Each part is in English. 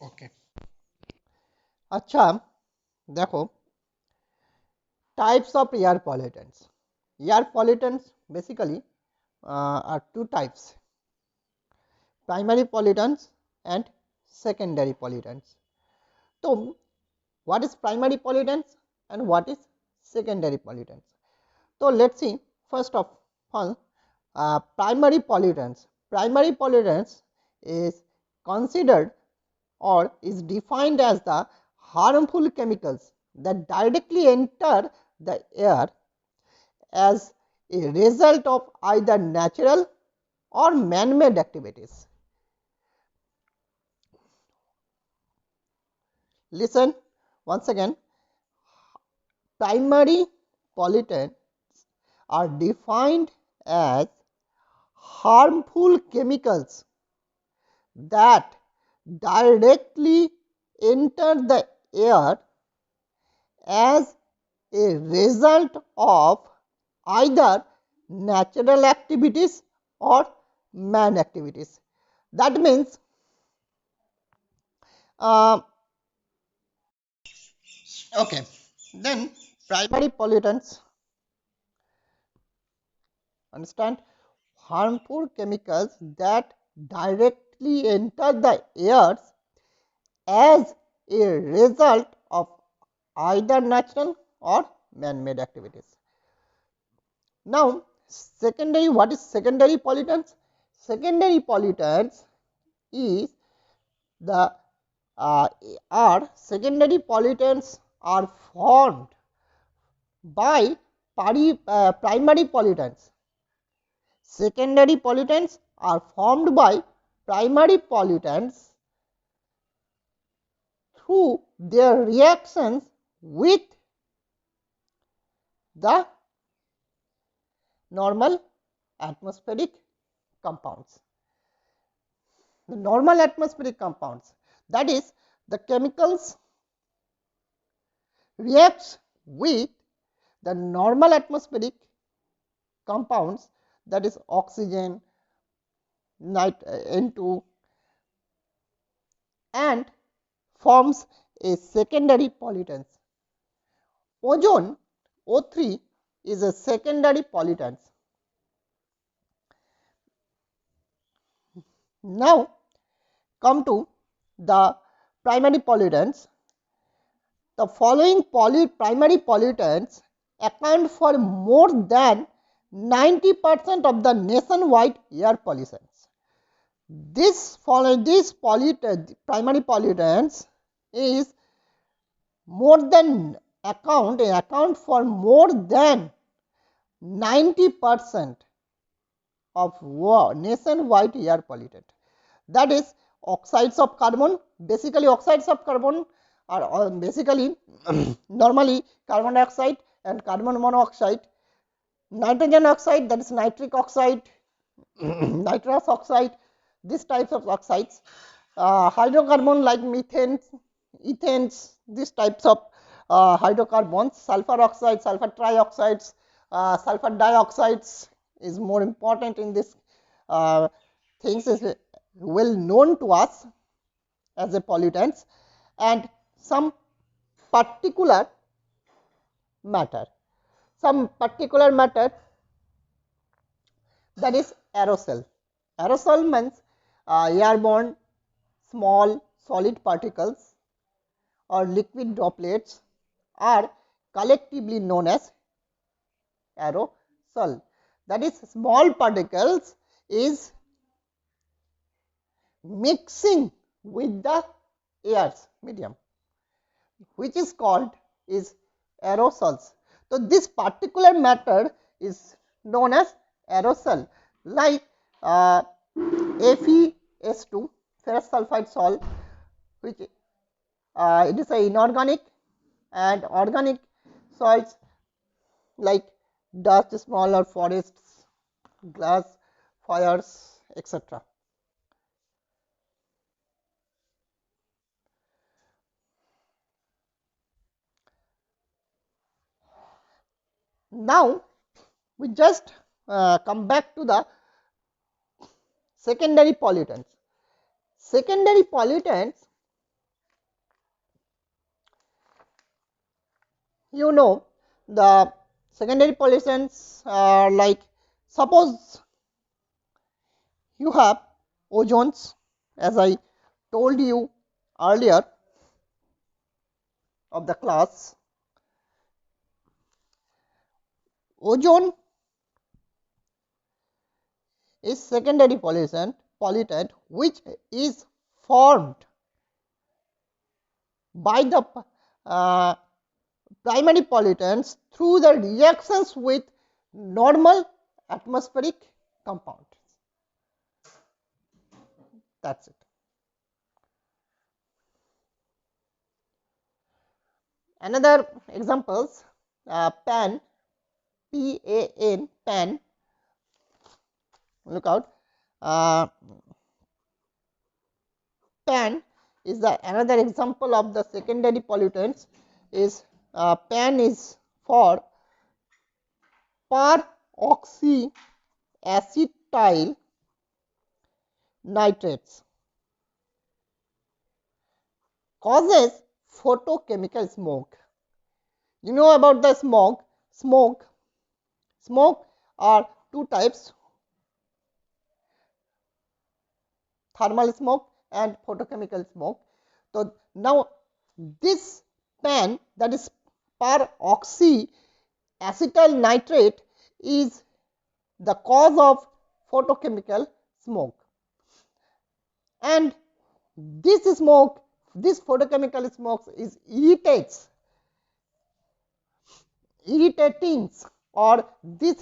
Okay. अच्छा, देखो, types of air pollutants. Air pollutants basically are two types: primary pollutants and secondary pollutants. So, what is primary pollutants and what is secondary pollutants? So, let us see first of all primary pollutants. Primary pollutants is considered or is defined as the harmful chemicals that directly enter the air as a result of either natural or man-made activities. Listen once again, primary pollutants are defined as harmful chemicals that directly enter the air as a result of either natural activities or man activities. That means uh, okay, then primary pollutants, understand, harmful chemicals that directly enter the air as a result of either natural or man-made activities. Now, secondary, what is secondary pollutants? Secondary pollutants is the secondary pollutants are formed by primary pollutants. Secondary pollutants are formed by primary pollutants through their reactions with the normal atmospheric compounds. The normal atmospheric compounds, that is, the chemicals reacts with the normal atmospheric compounds, that is oxygen, N2, and forms a secondary pollutant. Ozone, O3, is a secondary pollutant. Now, come to the primary pollutants. The following primary pollutants account for more than 90% of the nationwide air pollution. These primary pollutants is more than account for more than 90% of nationwide air polluted. That is oxides of carbon. Basically, oxides of carbon are basically normally carbon dioxide and carbon monoxide, nitrogen oxide, that is nitric oxide, nitrous oxide, these types of oxides, hydrocarbon like methane, ethanes, these types of hydrocarbons, sulfur oxide, sulfur trioxides, sulfur dioxides is more important in this things, is well known to us as a pollutants, and some particular matter, that is aerosol. Aerosol means airborne small solid particles or liquid droplets are collectively known as aerosol. That is, small particles is mixing with the air's medium, which is called is aerosols. So, this particular matter is known as aerosol, like FeS2, ferrous sulfide salt, which it is a inorganic, and organic salts like dust, smaller forests, glass, fires, etc. Now, we just come back to the secondary pollutants. Secondary pollutants You know, the secondary pollutants are like, suppose you have ozones, as I told you earlier of the class. Ozone is secondary pollutant which is formed by the uh, primary pollutants through the reactions with normal atmospheric compounds. That's it. Another examples, PAN, PAN, PAN, look out. PAN is the another example of the secondary pollutants. Is PAN is for peroxyacetyl nitrates, causes photochemical smoke. You know about the smoke. Smoke are two types: thermal smoke and photochemical smoke. So now this PAN, that is peroxyacetyl nitrate, is the cause of photochemical smoke, and this smoke, this photochemical smoke is irritating, or this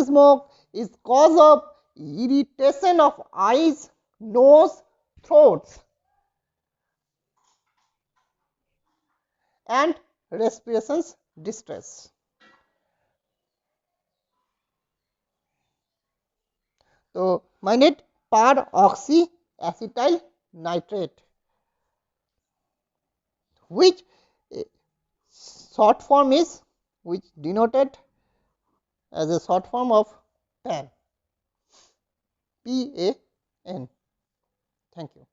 smoke is cause of irritation of eyes, nose, throats and respiration distress. So mind it, peroxyacetyl nitrate, which short form is, which denoted as a short form of PAN, PAN. Thank you.